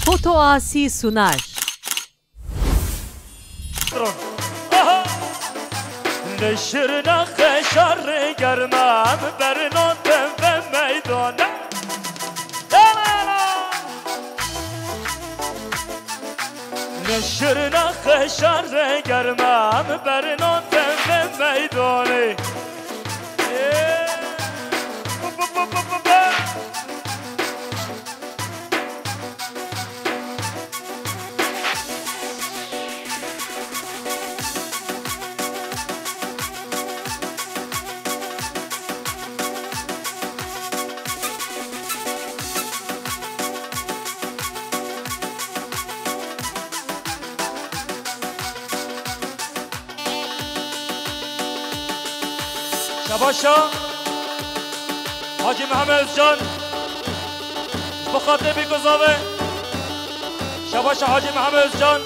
Foto Asi sunar. نشرنا خشار گرمم برناتم به میدانه نشرنا خشار گرمم برناتم به میدانه شباشا حاجی محمد جان بخاطر بیگذابه شباشا حاجی محمد جان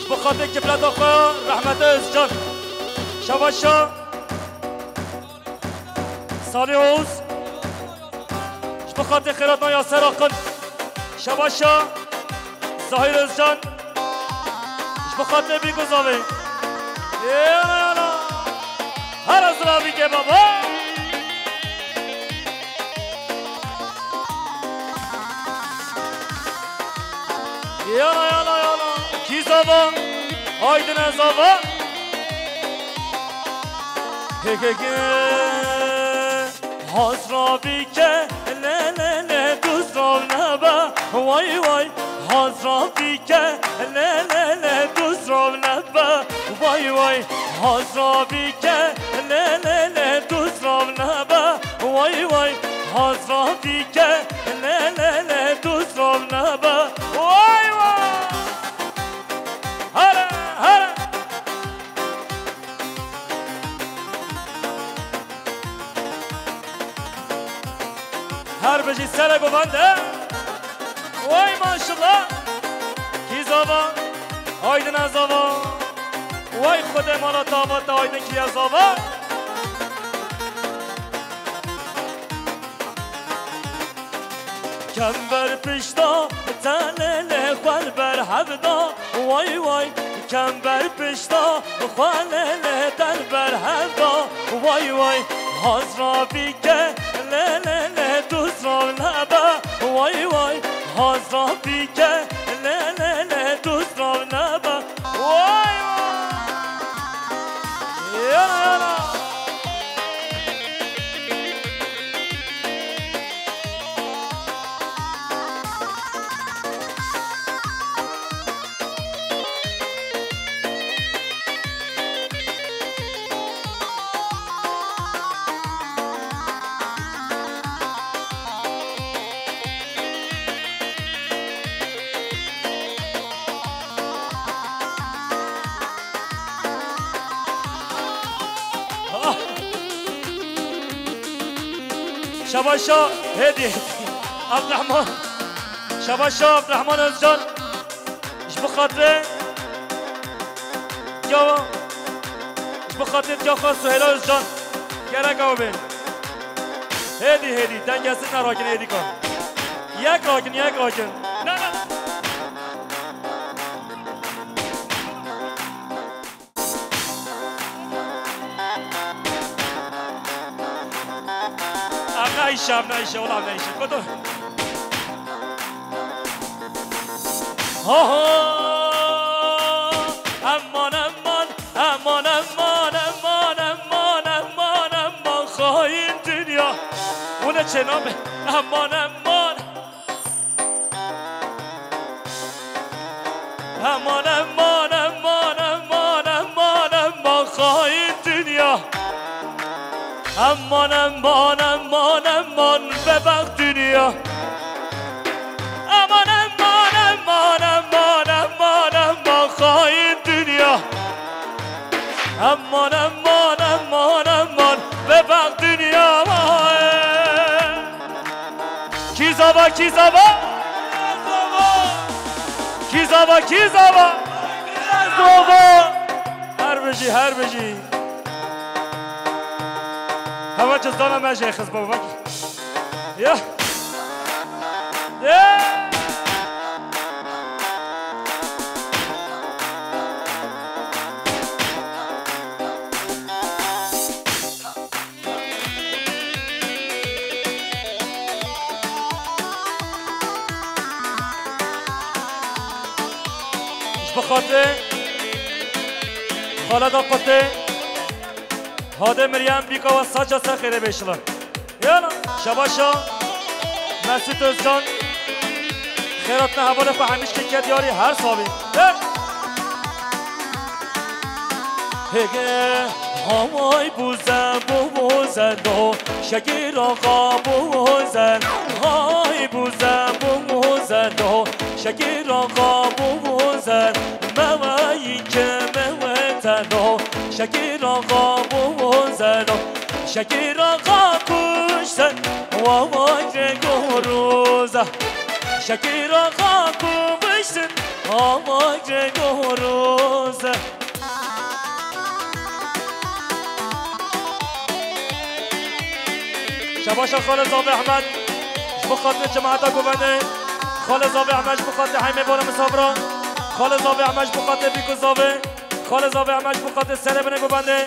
بخاطر کبلت آقا رحمت از جان شباشا سالی حوز بخاطر خیراتنا یاسر آقا شباشا ظاهر از جان بخاطر بیگذابه یالا هر از رابی که بابا یالا کی زابا آیدن از زابا هاز رابی که نه دوست راب نبا وای هاز رابی که نه دوست راب نبا وای هاز رابی که نه دوست راب نبا وای هاز رابی که نه دوست راب نبا وای هره هر بجی سر ببنده وای ماشالله کی زابا آیدن از زابا وای خود مالا تابات آیدن کی از زابا کم بر پشتا تنه خوال بر هفدا وای کم بر پشتا خوال تن بر هفدا وای هاز رابی که نه دوست را نبا وای هاز رابی که نه دوست را نبا وای یالا شباشا هدي عبد الرحمن شباشا عبد الرحمن الجان ايش بخاطره جوا ايش بخاطر جوا سهيل الجان كرا قوبين هدي دنجاسنا راكن هدي كون ياك راكن لا نایشه ولی نایشه کدوم امان خواهی دنیا اونه چه نامه امان خواهی دنیا امان ببخ دنیا امان خواهی دنیا امان ببخ دنیا کی زابا هر بجی هوا جزدانم مجه خز بابا یا بخاطر خالد قطه هاده مریم بیکا و ساجا سخیره بشلا یالا شباشا مسعود ازجان خیرات نه حواله که همیش که کد یاری هر صابی هگه همای بوزن بوزن دو شکر آقا بوزن های بوزن بوزن دو شکر آقا بوزن موایی که موتن دو شکر آقا بوزن شکر آقا کشتن و آواج گروزه شکر آقا کشتن و آواج گروزه شباشا خالد زاوی احمد بخاطر جماعتا گوبنده خالد زاوی احمد بخاطر حیمه بارا مسابرا خالد زاوی احمد بخاطر بیکو زاوی خالد زاوی احمد بخاطر سره بنه گوبنده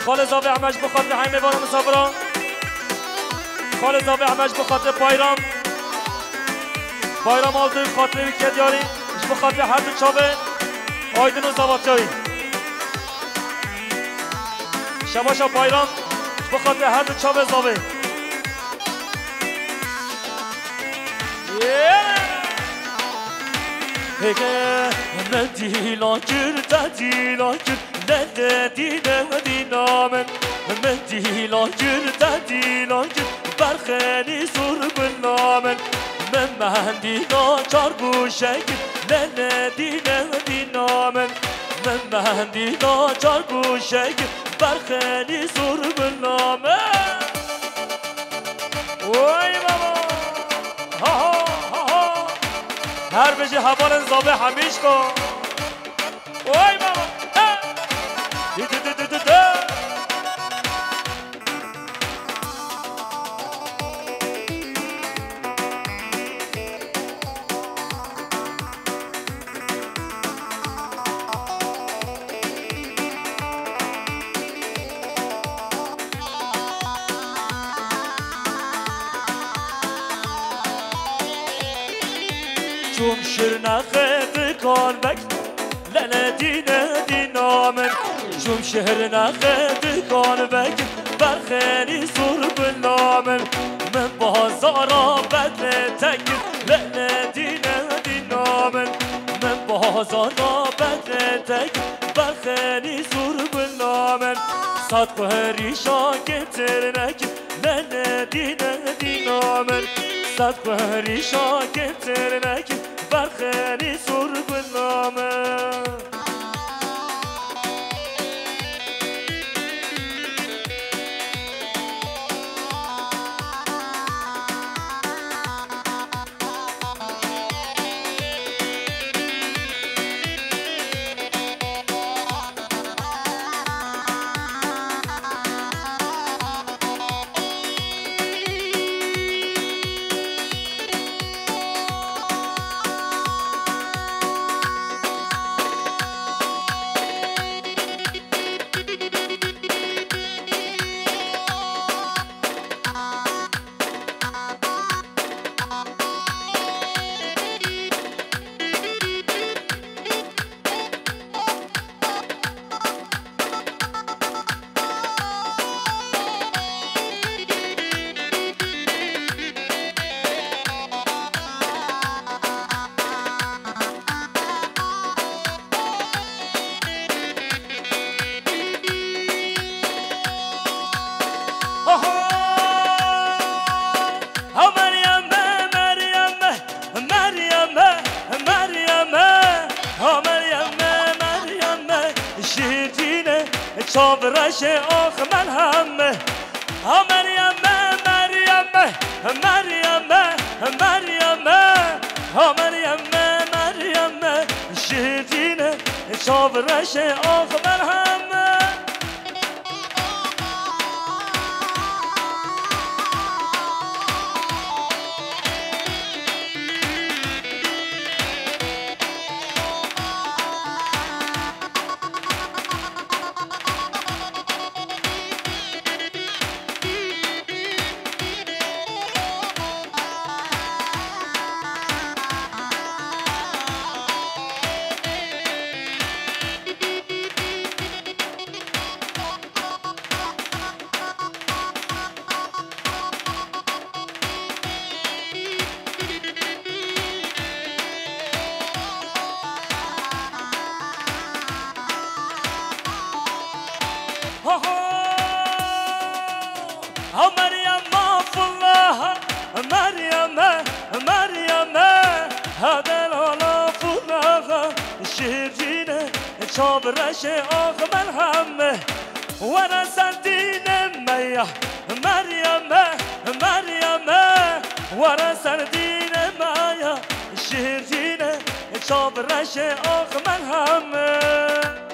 خالد زاوی احمد بخاطر حیمه بارا مسابرا خالد زاوی احمد بخاطر بایرام آلتوی خاطر ویکه دیاری بخاطر هر دو چاوه آیدن و زواتایی شباشا بایرام بخاطر هر دو چاوه زاوی هگه من دیلا کرد دیلا کرد نه دینا دینا من دیلا کرد دیلا کرد برخنی سر بنامن من دینا چار گوشه کرد نه دینا من دینا چار گوشه کرد برخنی سر بنامن وای بابا هر بجی حوال زابه همیش کن وای بابا چون شرنخه دکان بک لنه دینا من چون شرنخه دکان بک برخنی سر بنامن من بازارا بدل تکر لنه دینا من بازارا بدل تکر برخنی سر بنامن صد قهریشا گتر نکر لنه دینا من صد قهریشا گتر نکر برخنی سر بنامن چاورش آخ من همه مریم مریم مریم مریم مریم مریم شیرینه چاورش آخ من همه شاب رش آخ من همه ورسن دین میه مریم ورسن دین میه شیرینه شاب رش آخ من همه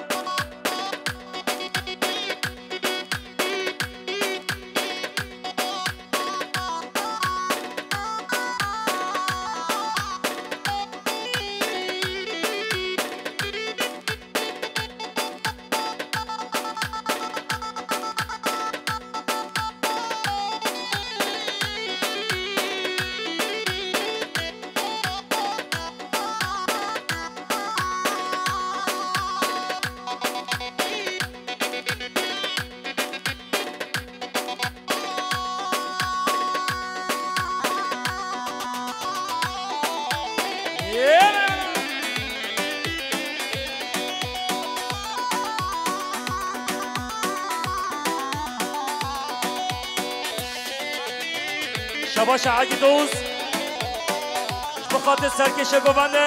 شباش عگی دوست بخاطر سرکش گوونده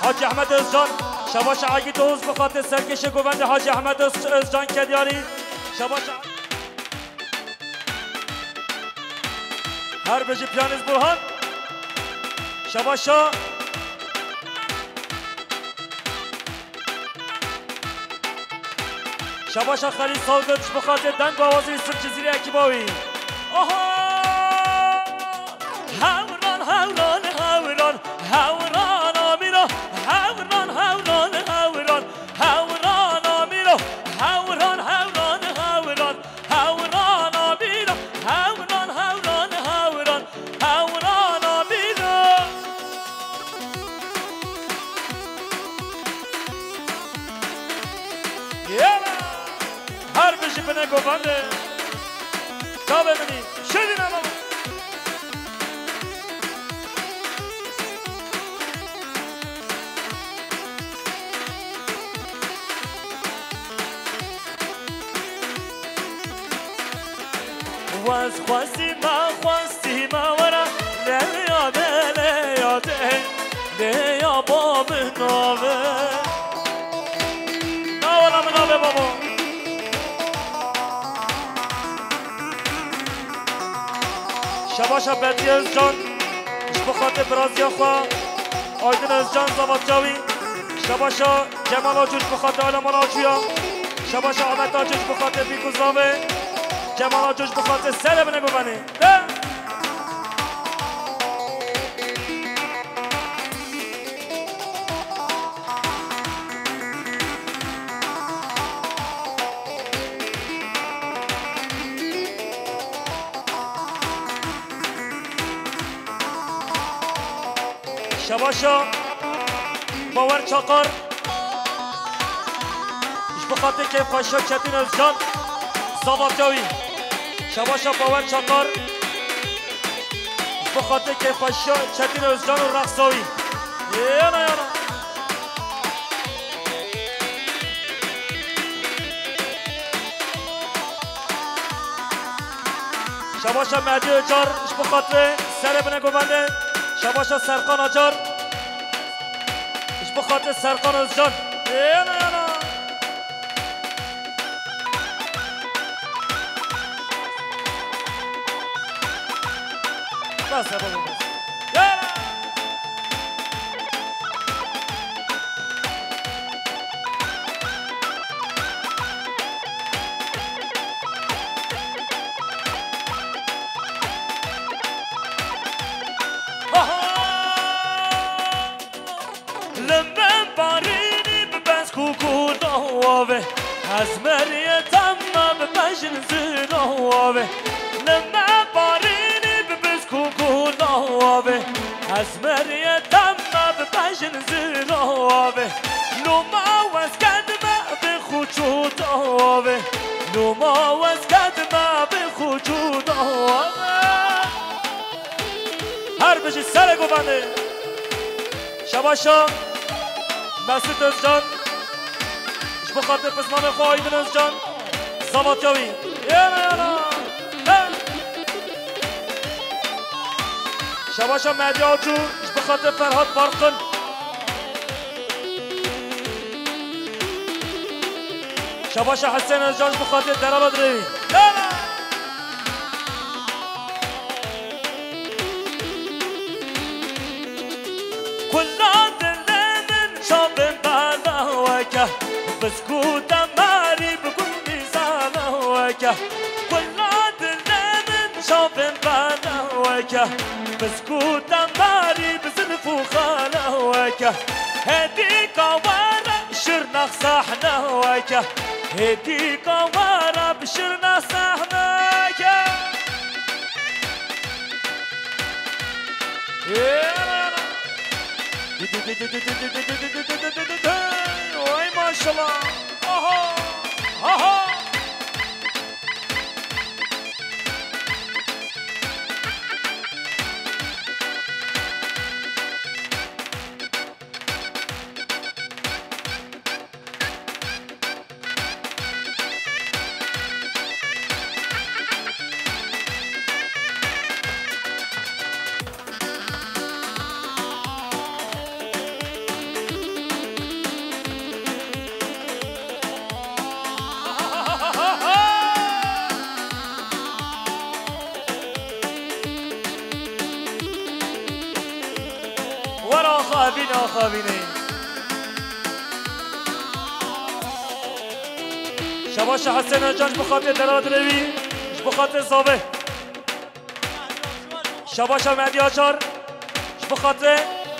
حاج احمد ازجان شباش عگی دوست بخاطر سرکش گوونده حاج احمد ازجان کدیاری شباش هر بجی پیانیز برهان شباشا شباشا خلیل سالگرچ بخاطر دنگ و آوازی سرچ زیری اکیباوی آها هوران هوران هوران هوران آمیرا هوران هوران هوران هوران آمیرا هوران هوران هوران هوران آمیرا هوران هوران هوران هوران آمیرا هر بشی بنه گفنده تا ببینی شدی نمام واز خواستی ما ورا لیاده لیا باب ناوه ناوه بابا شباشا بدی از جان بخاطر برازیا خواه آیدن از جان زباد جاوی شباشا جمال آجوش بخاطر آلمان آجویا شباشا آمد آجوش بخاطر بیکوزاوه جمال جوش بخاطر سر بنه ببنه شباشا باور چاقار اش بخاطر که پاشا چتین از جان زباد جاوی شباشا باور چاقار بخاطر که پاشا چتین از جان و رقصاوی یانا شباشا مهدی اجار بخاطر سر بنه گوونده شباشا سرقان اجار بخاطر سرقان از جان یانا بس بابا بس لمن بارینی ببس کوکو داوه از مریتم ببشن زناوه لمن بارینی ببس کوکو داوه از مریتم ببشن زناوه لوما وز کدمه به خوچو داوه لوما وز کدمه به خوچو داوه هر بشی سر گوونده شباشا مسعود ازجان اش بخاطر پسمان خواه آیدن ازجان زباد جاوی یانا شباشا مهدی آجو اش بخاطر فرهاد بارقن شباش حسین از جانش بخاطر درآمد روی كلنا دلنا شاب بعده وكه بسكوت ماري بكل ميزانه وكه كلنا دلنا شاب بعده وكه بسكوت ماري بزنف وخانه وكه هديك ورا شرنا صحنا وكه هديك ورا بشرنا صحنا وای ماشاءالله آها آها خابينه خابينه شباش حسین جانش بخاطر درآمد روی بخاطر صابه شباش مهدی آچار بخاطر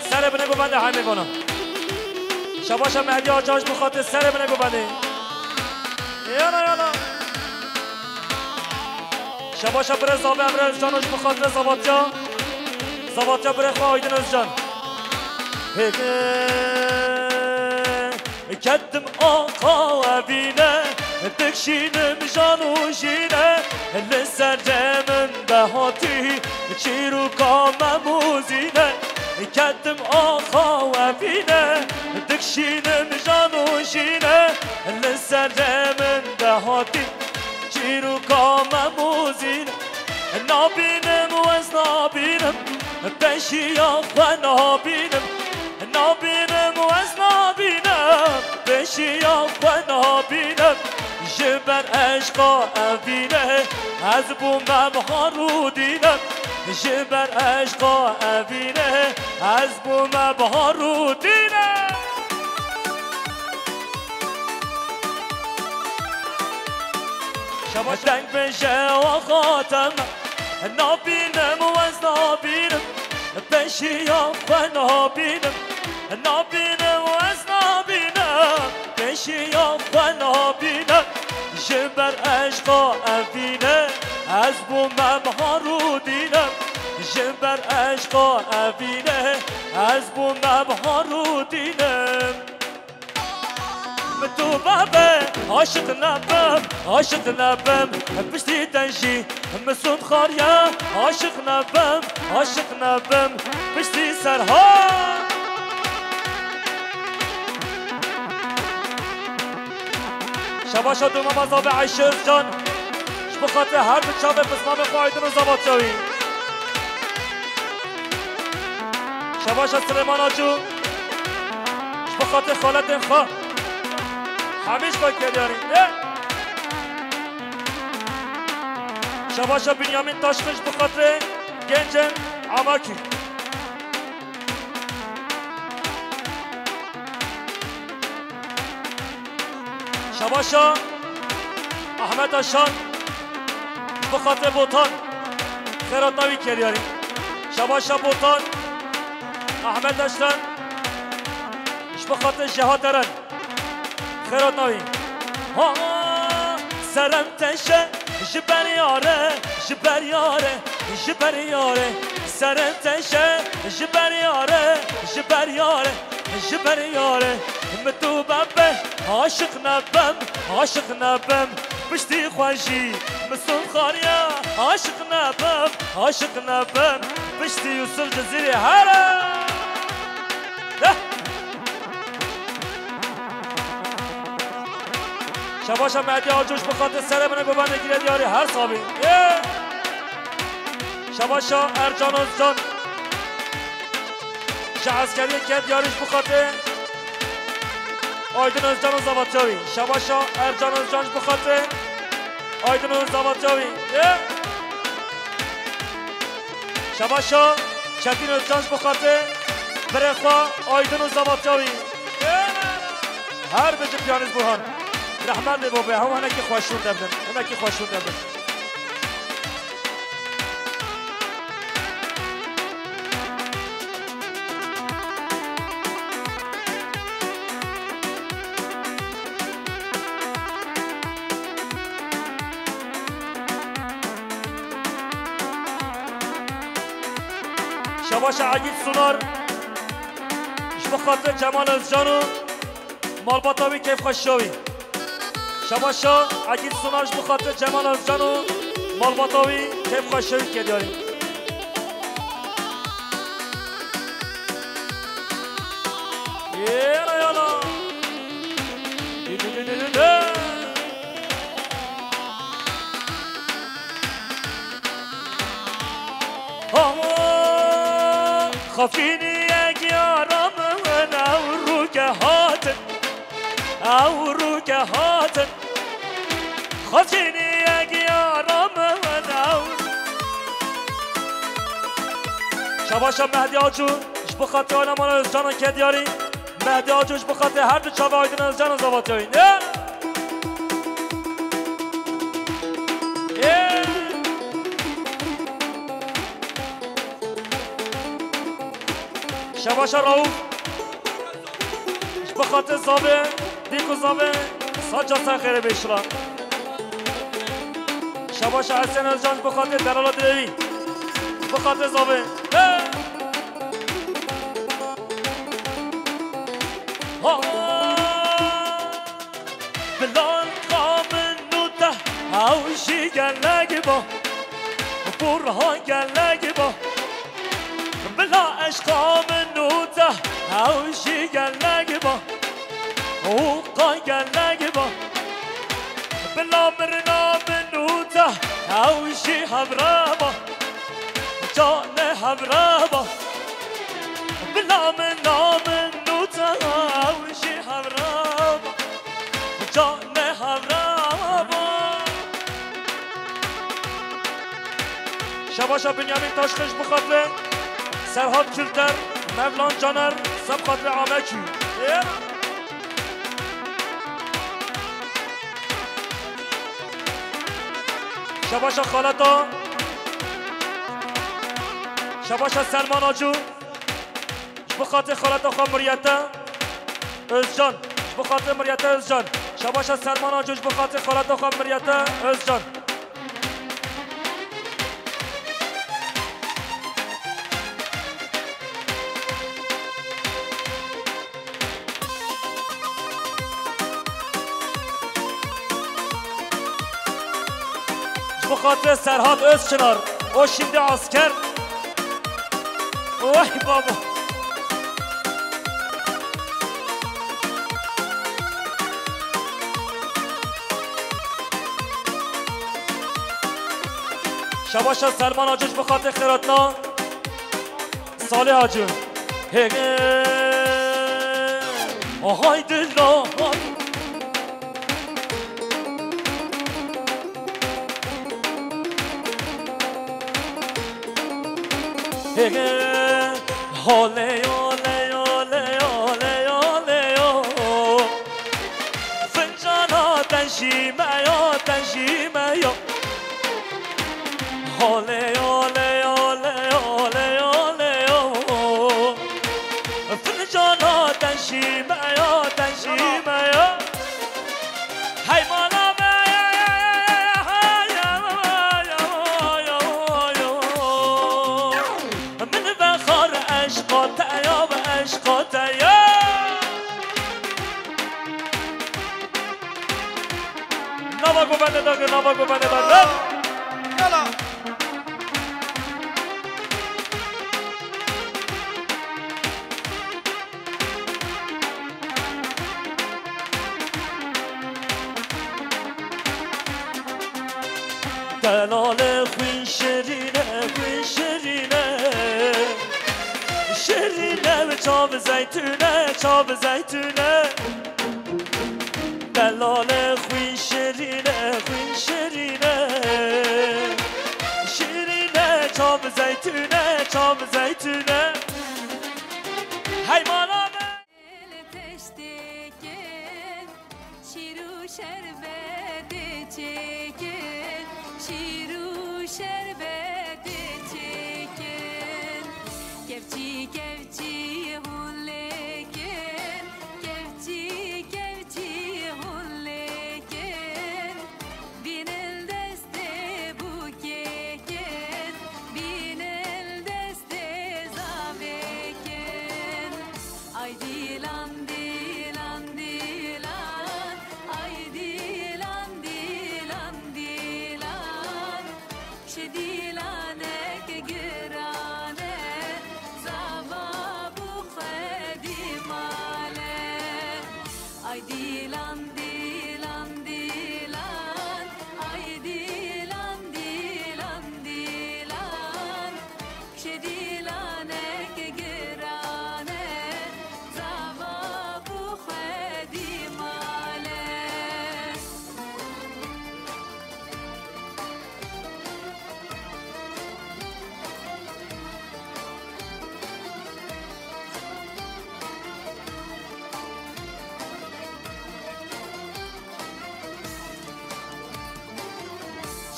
سر بنگو بنده همه کنم شباش مهدی آچارش بخاطر سر بنگو بنده یالا یالا شباش بره صابه امرز جانش بخاطر زباتیا بره خواه آیدن از جان كدم آقا بینه بکشینم جانو جینه لسرجمن بهاتی چیرو کامم موزینه كدم آقا بینه بکشینم جانو جینه لسرجمن بهاتی چیرو کامم موزینه نابینم و از نابینم بشیا و نابینم نابینم و از نابینم بشیا و نابینم جبر عشقا اوینه از بومم هارو دینم جبر عشقا اوینه از بومم هارو دینم شما دنگ بشه و خاتم نابینم و از نابینم بشیا و نابینم نابینم و از نابینم بشیا و نابینم جبر عشقا اوینه از بومم هارو دینم جبر عشقا اوینه از بومم هارو دینم تو بابا عاشق نبم بشتی تنجی مسود خاریا عاشق نبم بشتی سرها شباشا دو ممازا به عشق جان بخاطر هر بچاوه بسمام خواهیدن و زباد شوی شباشا سلیمان آجو بخاطر خالت خواه همیش باید کردیاری شباشا بنیامین تاشخش بخاطر گنجن عماکی شباشا احمد اشان بخاطر بوتان خیرات ناوی کردیاری شباشا بوتان احمد اشان بخاطر جهاد درن خیرات ناوی ها سرم تشه جبر یاره جبر یاره جبر یاره سرم تشه جبر یاره جبر یاره جبر یاره متو بابه عاشق نبم بشتی خوشی مسون خاریا عاشق نبم بشتی یوسف جزیری هره شباشا مهدی آجوش بخاطر سر منه گوبنده گیره دیاری هر صابی شباشا ارجان جان شعسکری که دیاریش بخاطر آیدن از جان زبادجاوی شباشا ارجان از جانش بخاطر آیدن از زبادجاوی شباشا چکین از جانش بخاطر برخوا آیدن از زبادجاوی هر بجه پیانیز برهان رحمت بابه هم هنکی خوشون دبدن هنکی خوشون دبدن شباش عقید سونار اش بخاطر جمال از جانو مالباتاوی کیف خوششاوی شباشا عقید سونار اش بخاطر جمال از جانو مالباتاوی کیف خوششاوی که داریم یه رایالا خافینی یک یارم من او رو که هاتن خافینی یک یارم من او شباشا مهدی آجون اش بخاطر آنمان از جانان که دیاری مهدی آجون اش بخاطر هر دو چاوه آیدن از جان زباد جایی شباشا راوف اش بخاطر زابه دیکو زابه ساجا سخیره بیشلا شباشا حسین از جانش بخاطر دلالات دوی بخاطر زابه بلان قامن نوته هاوشی گلگی با برهان گلگی با بلا عشقا من نوته هاوشی گلگی با حقا گلگی با بلا مرنا من نوته هاوشی همراه با جان همراه با بلا مرنا من نوته هاوشی همراه با جان همراه با شباشا بنیامین تاشخش بخاطر سرحاب کلتر مولان جانر سب خاطر عامکی شباشا خالتا شباشا سلمان آجو بخاطر خالتا خواه مریتا ازجان بخاطر مریتا ازجان شباشا سلمان آجو بخاطر خالتا خواه مریتا ازجان بخاطر سرحاب özçınar o şimdi asker vay baba şabaşa Selman Hacıç بخاطر خیراتنا صالح Hacı هگه آهای دلا هاله هاله هاله هاله هاله فنجانا تنشیمه یا تنشیمه یا هاله هاله هاله هاله هاله فنجانا تنشیمه یا تنشیمه یا حیمانا نوا گوبنده داغ نوا گوبنده داغ یالا دلال خوین شرینه خوین شرینه شرینه به چاو زیتونه چاو زیتونه دلال خوی شیرینه خوی شیرینه شیرینه چام زیتونه چام زیتونه هی مالانه شیرو شربت چکن شیرو شربت چکن کفچی کفچی هون لکن کفچی کفچی هون لکن بینل دست بوکن بینل دست زابکن ay dilan dilan dilan ay dilan dilan dilan şedilanek girane zababu khadimale ay dilan dilan dilan ay dilan dilan dilan şedilanek girane zababu khadimale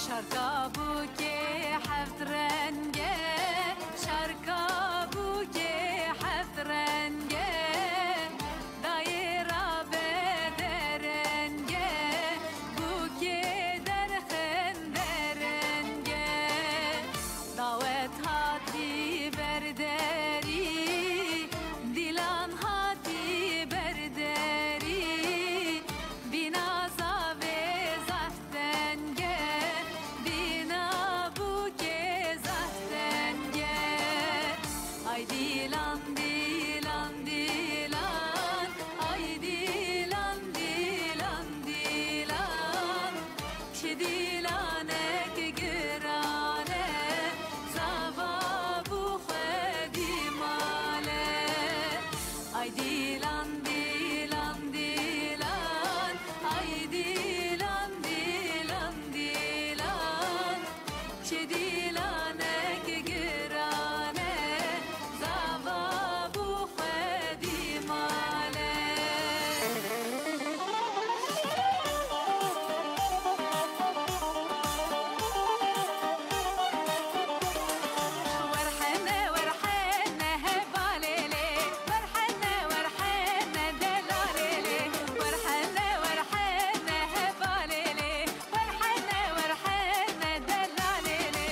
شركة بوكي حفظ رنجة شركة بوكي حفظ رنجة دايرة بدرنجة بوكي درخن درنجة دعوت هاتي برداري دلان هاتي برداري بنا زاوي زفتنجة بنا بوكي زفتنجة ay dilan dilan dilan ay dilan dilan dilan şedilanek girane zababu khadimale ay dilan dilan dilan ay dilan dilan dilan şedilanek girane zababu khadimale ورحنا ورحنا هباليلي ورحنا ورحنا دلاليلي ورحنا ورحنا هباليلي ورحنا ورحنا دلاليلي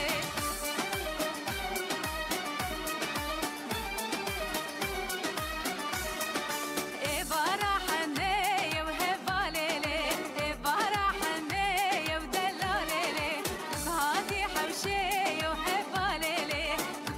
إبارة حنية وهباليلي إبارة حنية ودلاليلي كهاتي حوشية وهباليلي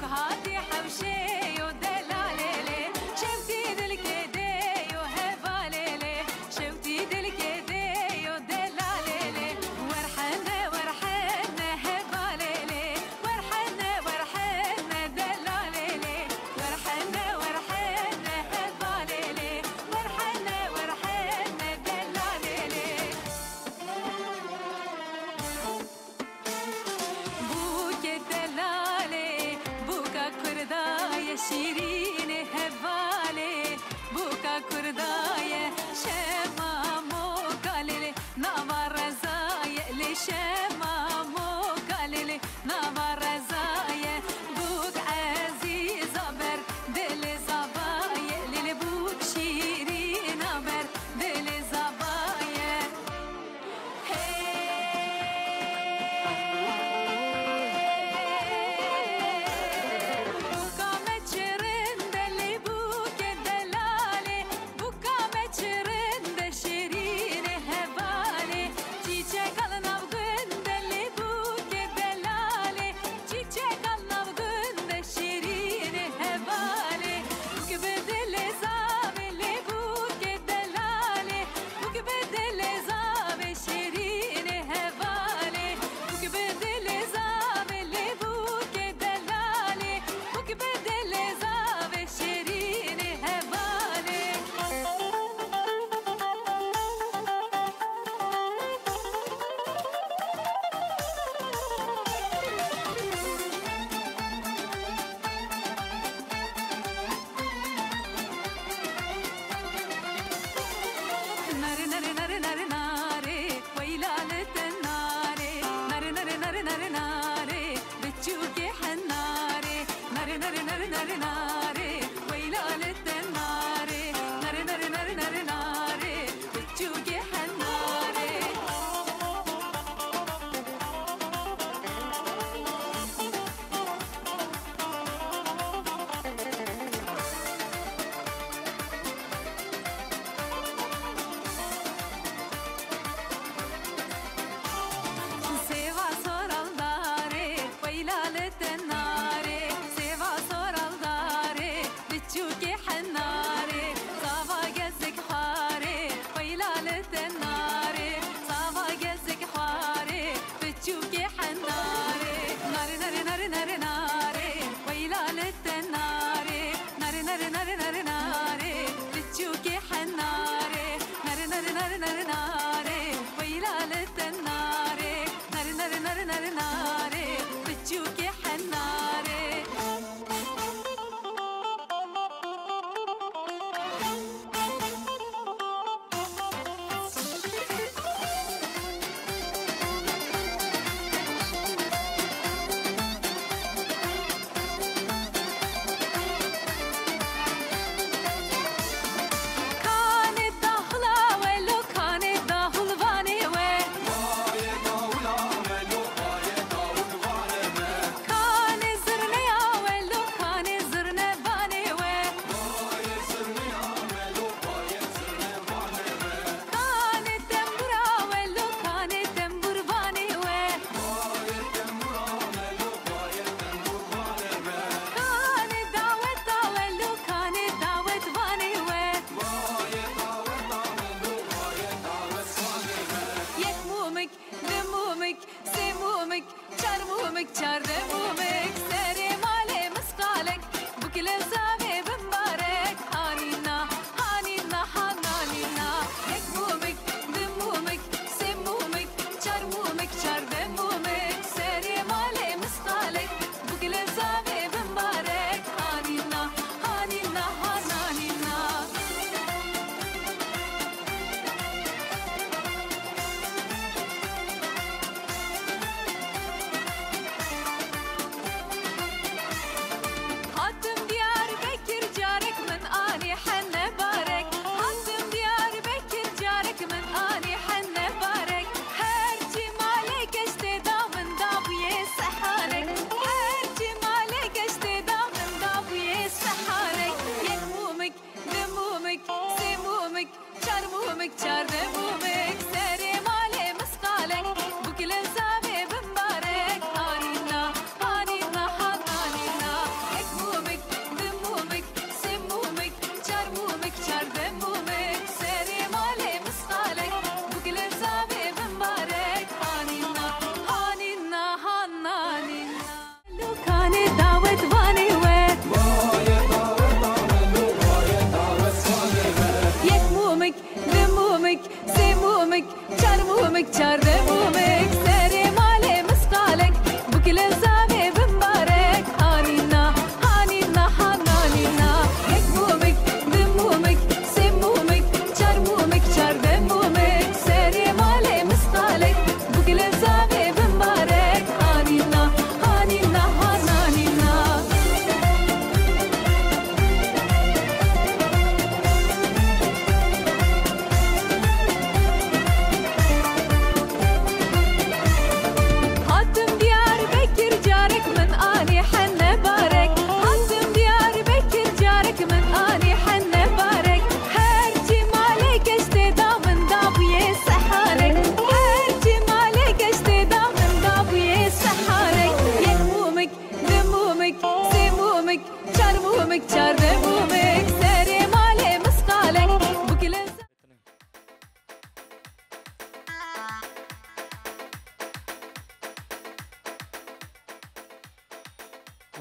كهاتي حوشية ودلاليلي شفتي دلكدي وهباليلي شفتي دلكدي ودلاليلي ورحنا ورحنا هباليلي ورحنا ورحنا دلاليلي ورحنا ورحنا هباليلي ورحنا ورحنا دلاليلي بوك دلالي بوكا كردايا شيرين هبالي بوكا كردايا شما موكالي نامار رزايا لشما موكالي نامار رزايا بوك عزيز بر دل زبايا للي بوك شيرين بر دل زبايا بوكا متشرن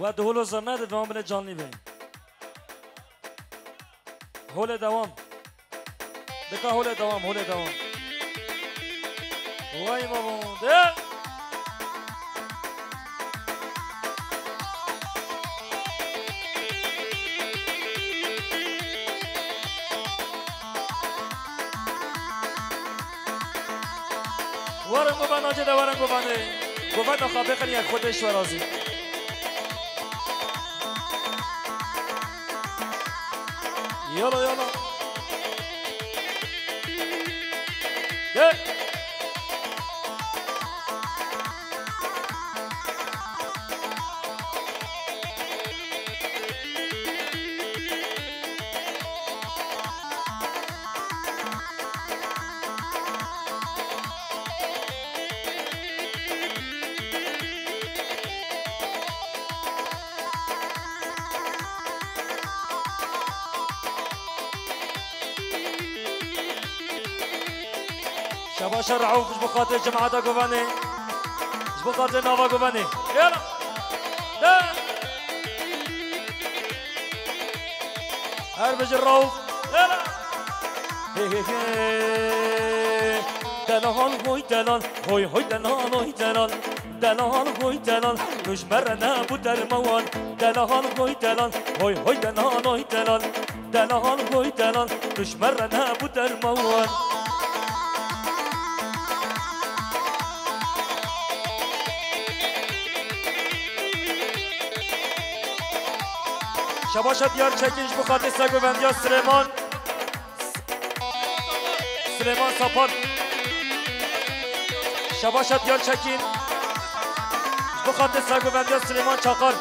و دهولو زرنه دوام بله جانلی بین هول دوام دکا هول دوام وای بابا ده وارن بابا ناجده وارن بابا نه گفت نخواه بخنی یک خودش و رازی يلا يلا شباش الرعوف ايش بخاطر جماعة قواني ايش بخاطر نوفا قواني يلا هربج الرعوف يلا دلال هوي دلال هوي هوي دلال هوي دلال دلال هوي دلال نجمرنا بدرموان دلال هوي دلال هوي هوي دلال هوي دلال دلال هوي دلال نجمرنا بدرموان شباشا دیار چکینش بخاطر سگوندیا سلیمان ساپان شباشا دیار چکین بخاطر سگوندیا سلیمان چاقار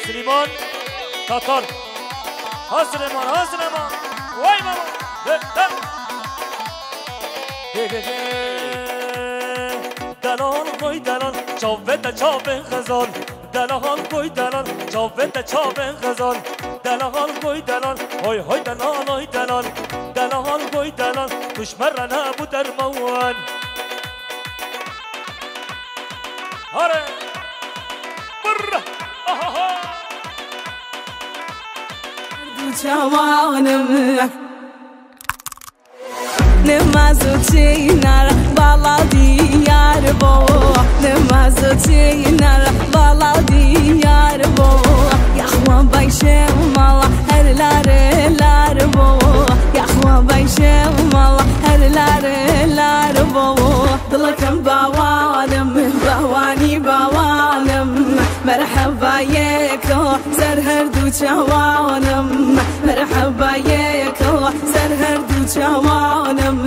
سلیمان تاتار ها سلیمان وای ماما دلال گوی دلال چاوه خزان دلال گوی دلال چاوه خزان دلال گوی دلال هوی هوی دلال هوی دلال دلال گوی دلال دشمرنا بود در موان آره بره جوانم نمازو چینار بالا دیار بو نمازو چینار بالا دیار بو یخوان بایشه مالا هر لار بو یخوان بایشه مالا هر لار بو دلکم باوانم باوانم مرحبا یکو سر هر دو جوانم مرحبا یکو سر هر دو جوانم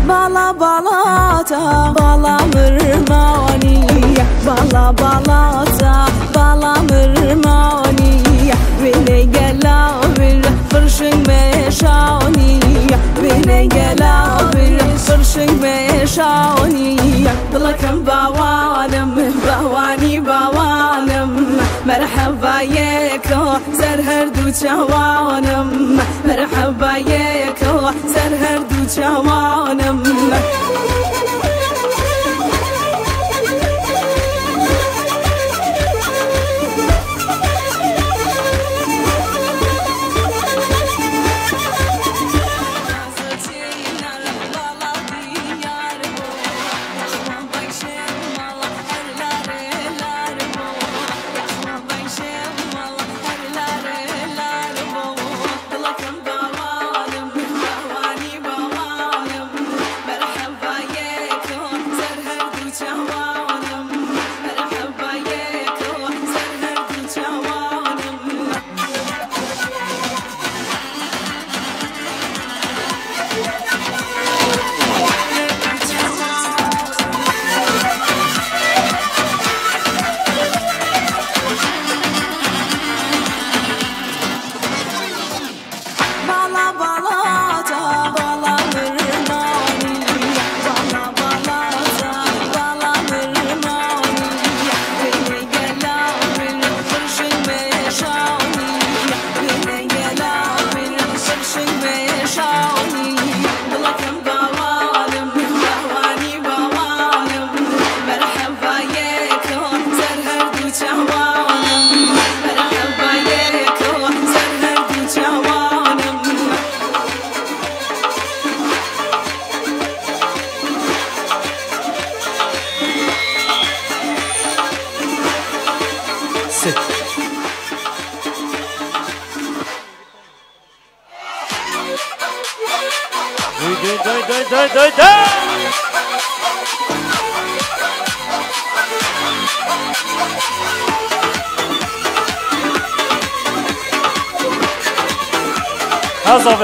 بالا بالاتا بالا مرمانی بالا بالاتا بالا مرمانی وینه گلا بر فرشنگ مشانی وینه گلا بر فرشنگ مشانی دلکم باوانم باوانم مرحبا یکو سر هر دو جوانم مرحبا یکو سر هر دو جوانم مرحبا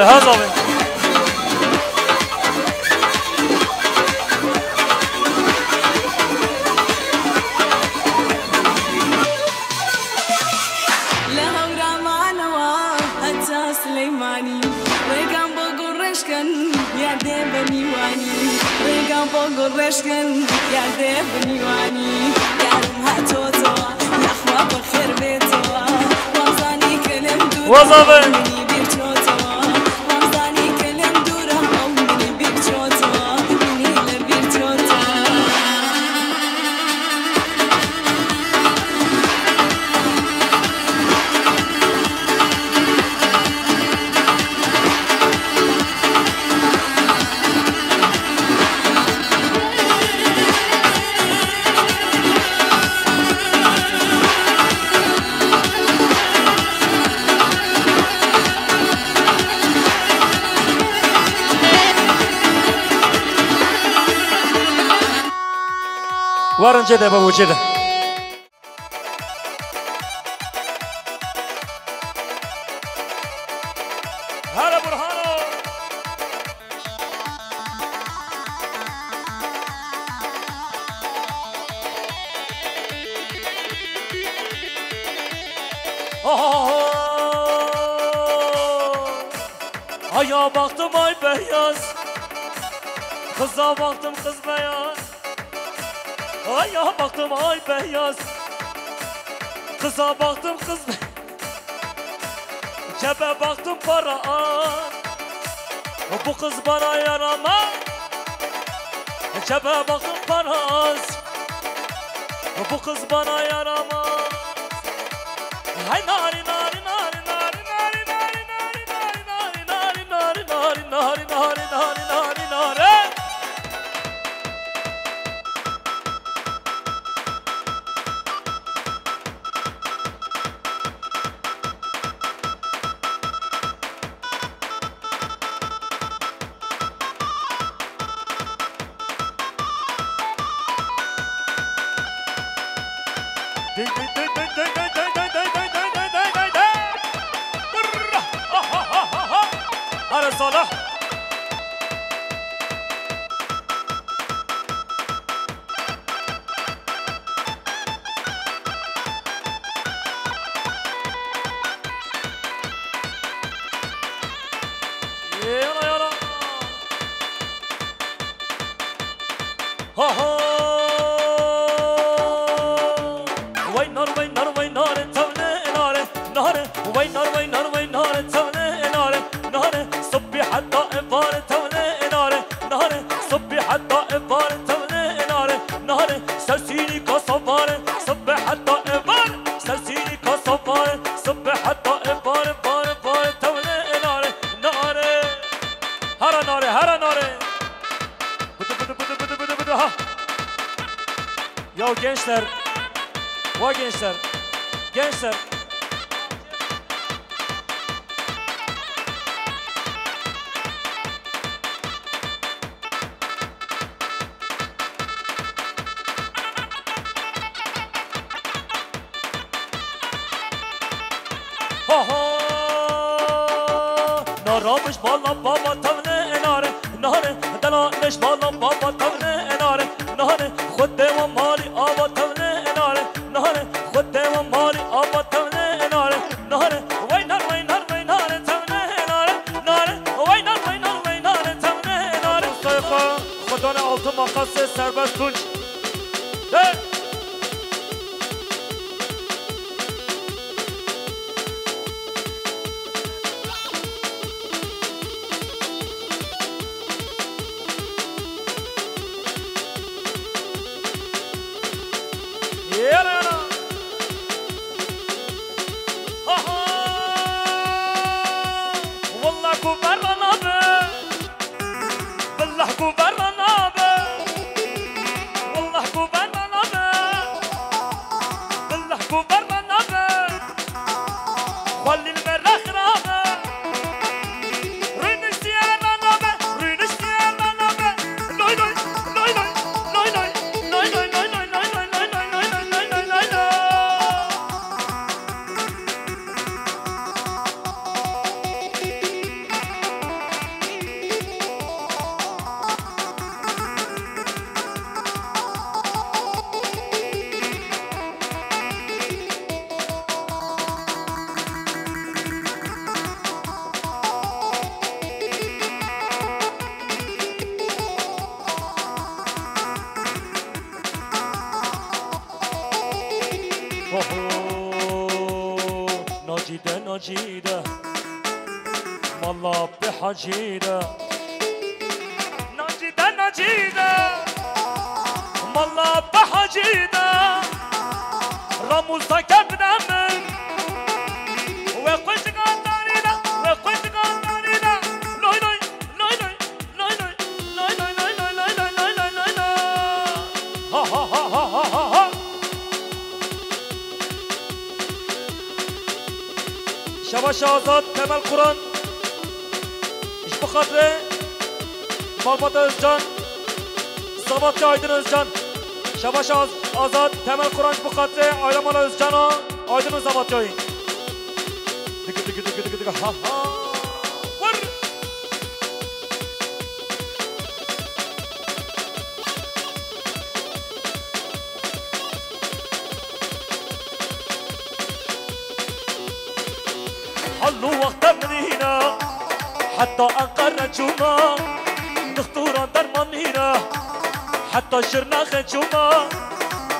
هزابه لهورا معنا حتى سليماني ريقان بقرشكن يا ديبنيواني ريقان بقرشكن يا ديبنيواني يارم هاتوتو يا اخوة بخير بيتو وزاني كلم دور مني بيرتوتو وزاني كلم دور مني بيرتوتو مني لبيرتوتو وارن جده بابو جده هلا برهانو Aya baktım ay beyaz Kıza baktım kız beyaz Aya baktım ay beyaz Kıza baktım kız beyaz Cebe baktım para Bu kız bana yaramaz Cebe baktım para Bu kız bana yaramaz Hay nari nari nari nari nari nari nari nari nari nari nari nari nari nari nari هلا صالح يلا يلا ها ها وين نار وين نار وين نار تولي نار نار وين نار وين نار وين نار تولي نار نار صبي حتى إبار تولي نار نار صبي حتى إبار تولي نار نار سرسيني كصبار صبي حتى إبار سرسيني كصبار صبي حتى إبار بار بار تولي نار نار هرا نار هرا نار بدو ha ya gençler va gençler gençler ha ha naramış bala baba tavne enare nare dalaş bala baba tavne enare nare khudde wa mali aba tavne enare nare khudde wa mali aba tavne enare nare waynar waynar waynar tavne enare nare waynar waynar waynar tavne enare sayfa khudana altı makası serbest tunç ناجیده ناجیده مالا به حجیده ناجیده ناجیده مالا به حجیده راموزا کبنمن و قشقان دانیده و قشقان دانیده لای لای لای لای لای لای لای لای لای لای لای لای لای لای ها ها ها ها ها ها شباش آزاد تمل قرآن iş bu kadre Malbat Özcan Sabatçı Aydın Özcan Şabaş Azad Temel Kur'an iş bu kadre Aylaman Özcan'a Aydın Sabatçı Dıkı dıkı dıkı dıkı dıkı ha ha Vur حلو وقت منينا حتى أنقر نجوما دكتورا درمانينا حتى شرنا خجوما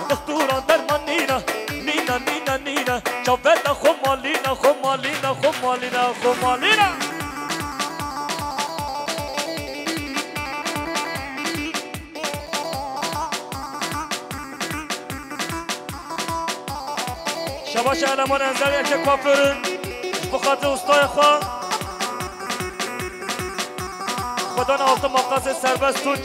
دكتورا درمانينا نينا نينا نينا جابتا خمالينا خمالينا خمالينا خمالينا شباش علمان انزل يكي كوافرن بخاطر استای خواه خدا نهافته مقاصد سربست توچ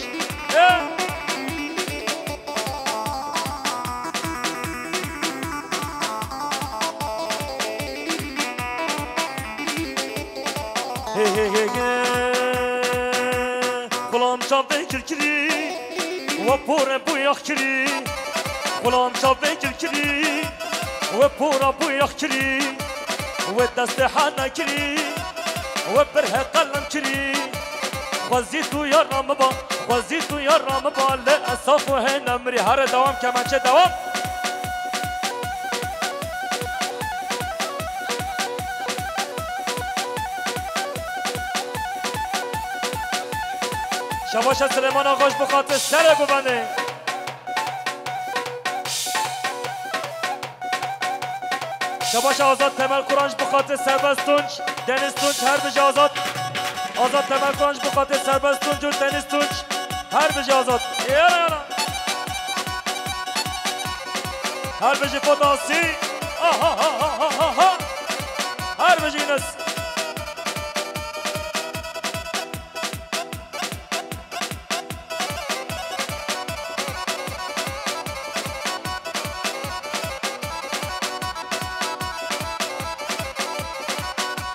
غلام جان بکر کری و پور بویاخ کری غلام جان بکر کری و پور بویاخ کری و دست حنا کری و بره قلم کری خوزیتو یا رام با خوزیتو یا رام با لأصاف و هنمری هر دوام کمانچه دوام شباش سلیمان آقاش بخاطر سر ببنده شباش آزاد تمل قرآنش بخاطر سربست تونج دنیز تونج هر بجه آزاد آزاد تمل قرآنش بخاطر سربست تونج و دنیز تونج هر بجه آزاد یالا یالا هر بجه فوتاسی آها ها ها ها ها هر بجه اینس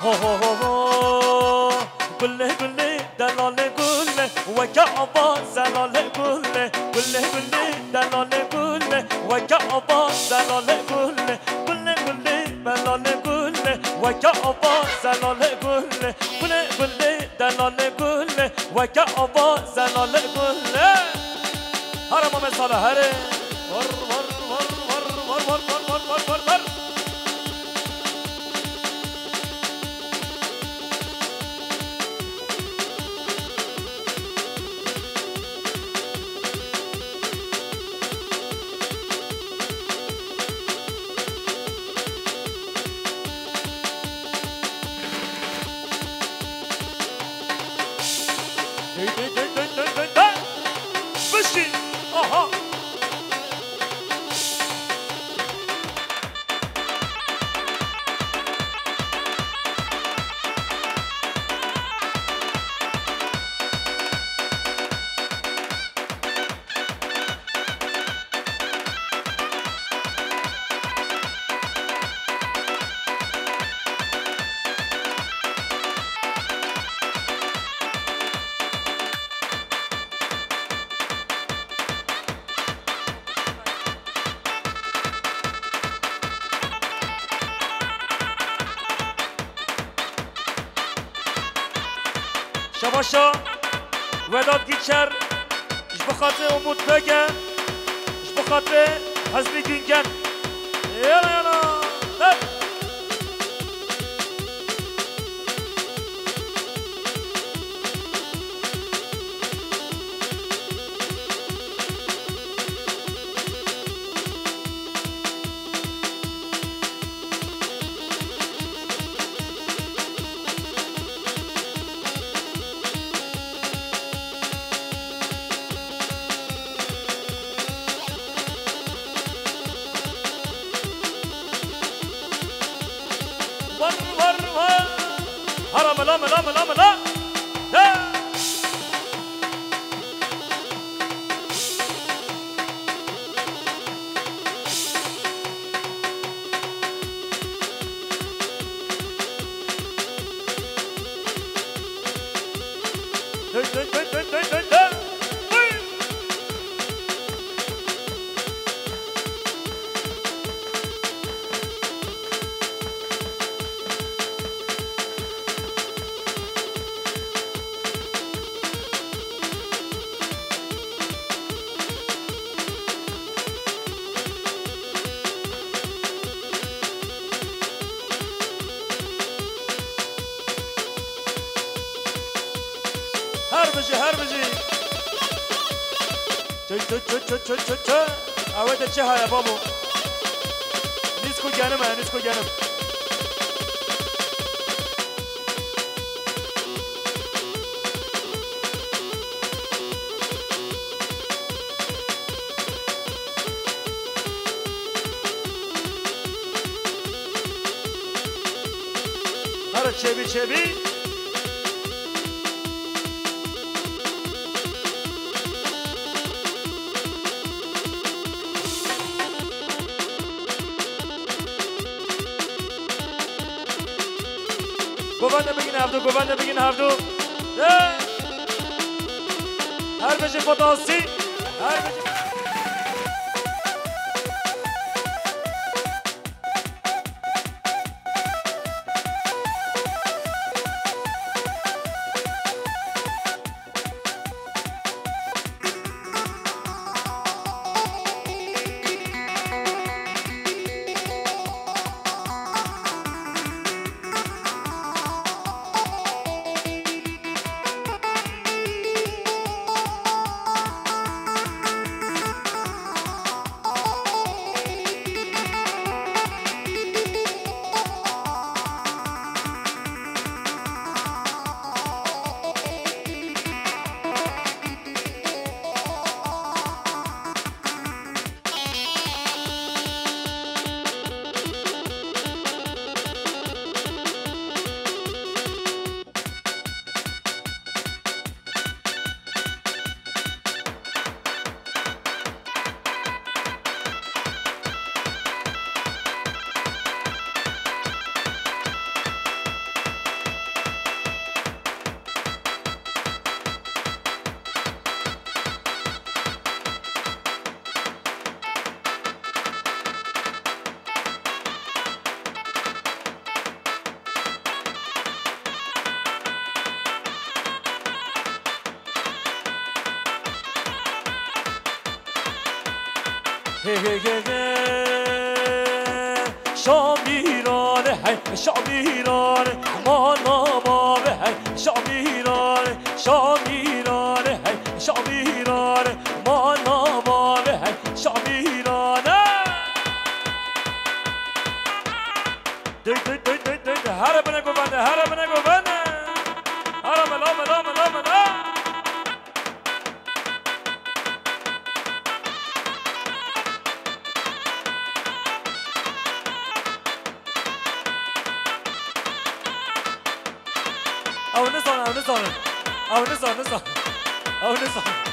هو هو هو قله قله دلاله قله وكعبا زلاله قله قله قله دلاله قله وكعبا زلاله قله قله قله بلاله قله وكعبا زلاله قله قله قله دلاله قله وكعبا زلاله قله هرم مثلا هره ور ور ور ور ور ور ور ور ور ور Fishing! Uh-huh! شباشا وداد گیچر اش بخاطر امود بگن اش بخاطر حزبی گنگن یالا یالا هرا ملا ملا ملا ملا اوه چه های بابو نیسکو گنم نیسکو گنم هر چبی چبی گوانده بگین هفتو گوانده بگین هفتو هر بشه فوتاسی هر بشه شامیران هی شامیران مانا بابه هی شامیران شامیران هی شامیران مانا بابه هی شامیران دید هر بنگو بنده هر بنگو بنده هر ملا ملا ملا ملا او نزان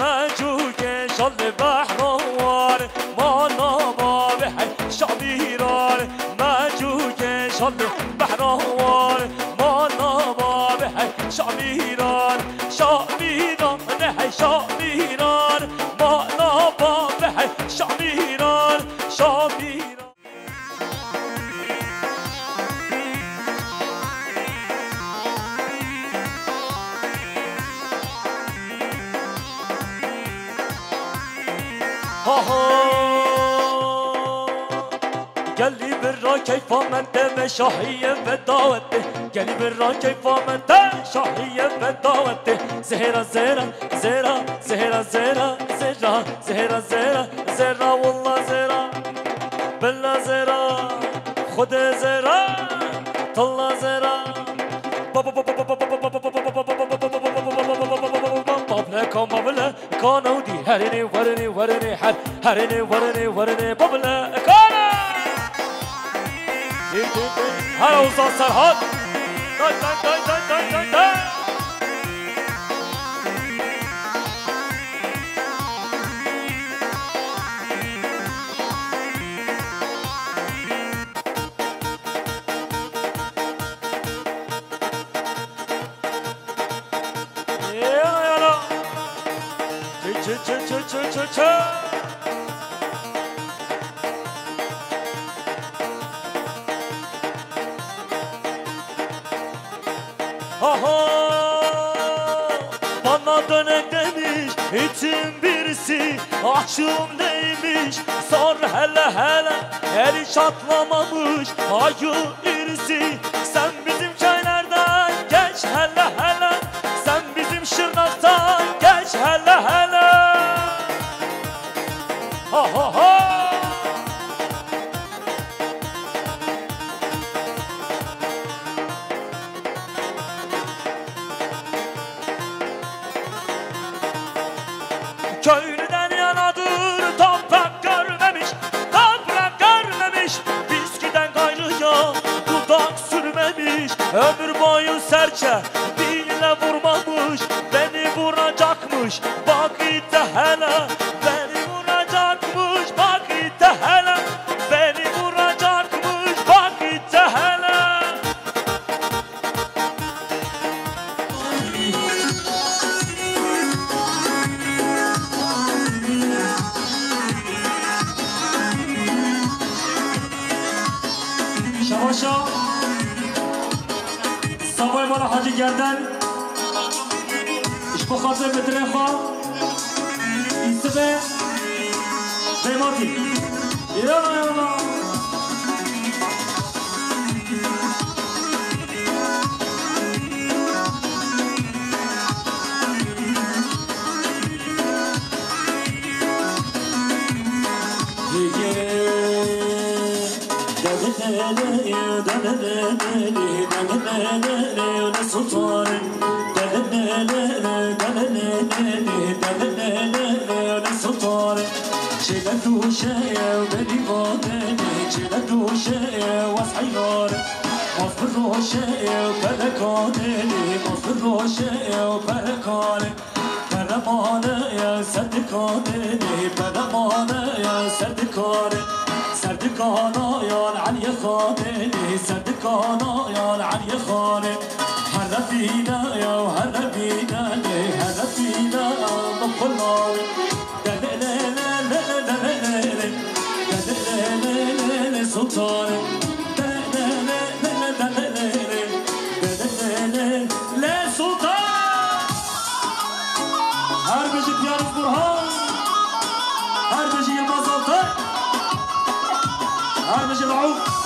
ما جوك شل بحروان ما نباب حي شعبيران ما جوك شل بحروان ما نباب حي شعبيران شعبيران حي شعبيران ما نباب حي شعبيران شعبيران قلبي برا كيف من دم شاهية بداوته قلبي برا كيف من دم شاهية بداوته زهرة زهرة زهرة زهرة زهرة زهرة زهرة زهرة زهرة والله زهرة بالله زهرة خد زهرة طلع زهرة بابلا كان بابلا كان ودي هرني ورني ورني حد هرني ورني ورني بابلا كان هلا وصال سرحان داي داي داي داي داي داي داي Bana dönek demiş içim birisi Aşığım neymiş sor hele hele Her iş atlamamış ayı irisi Sen bizim köylerden geç hele hele Sen bizim Şırnak'tan geç hele hele Ha ha ha Köylüden yanadır toprak görmemiş Toprak görmemiş Viskiden gayrıya dudak sürmemiş Ömür boyu serçe diline vurmamış Beni vuracakmış bak ite hele Beni vuracakmış bak ite hele Beni vuracakmış bak ite hele Şavaşa Sabay bana Hacı Gerden İş bu katı Bedreha İsve Zeymati İran ayağına Sultanım Sultanım Çile duşe beni vadeni Çile duşe vasaylar Mafır roşe perekadeni Mafır roşe perekadeni Peramane serdikadeni Peramane serdikadeni سردكانا يا العلي خاني سردكانا يا العلي خاني هلا فينا يا هلا فينا هلا فينا مقلنا سلطان لا سلطان هر بيجي يارف برهان هر بيجي يلمز الطر هر بيجي العوف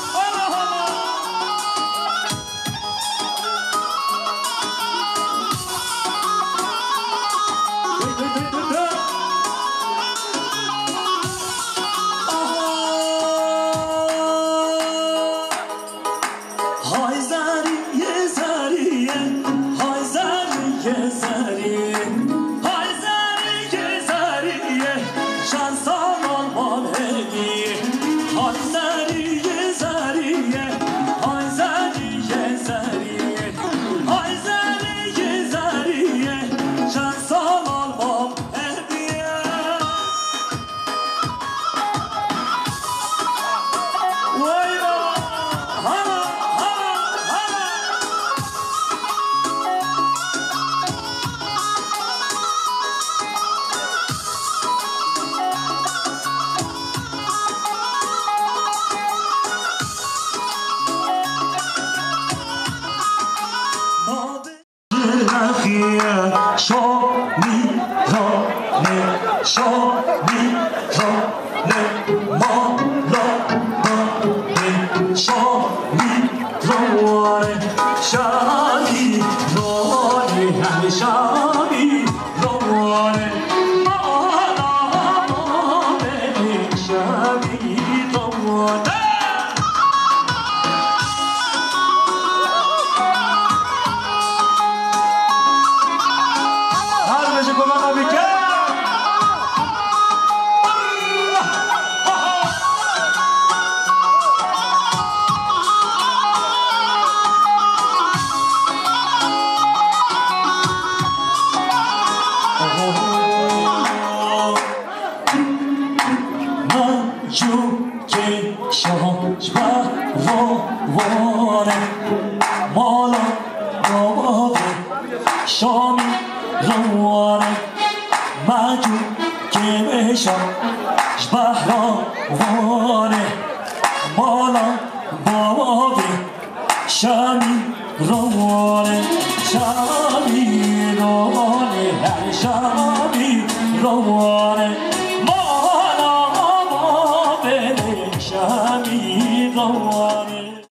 جو که شاش بروانه مالا بابا شامی روانه مجو که بشاش بروانه مالا بابا شامی روانه شامی روانه شامی روانه مالا بابا شامی روانه